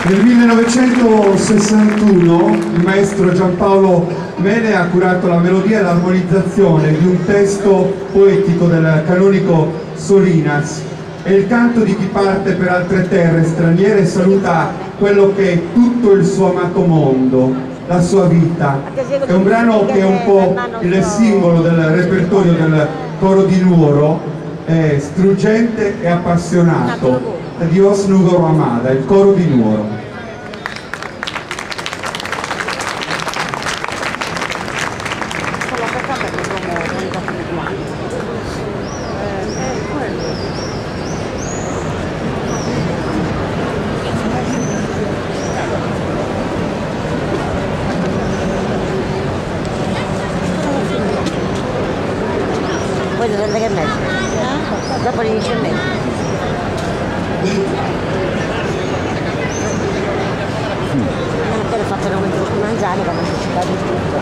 Nel 1961 il maestro Giampaolo Mele ha curato la melodia e l'armonizzazione di un testo poetico del canonico Solinas. È il canto di chi parte per altre terre straniere e saluta quello che è tutto il suo amato mondo, la sua vita. È un brano che è un po' il simbolo del repertorio del coro di Nuoro, è struggente e appassionato. Dios Nugoro Amada, il coro di Nuoro. Poi dipende che mezzo? Dopo le 10 e mezza. Non ho fatto una mangiare, come si ci va di tutto.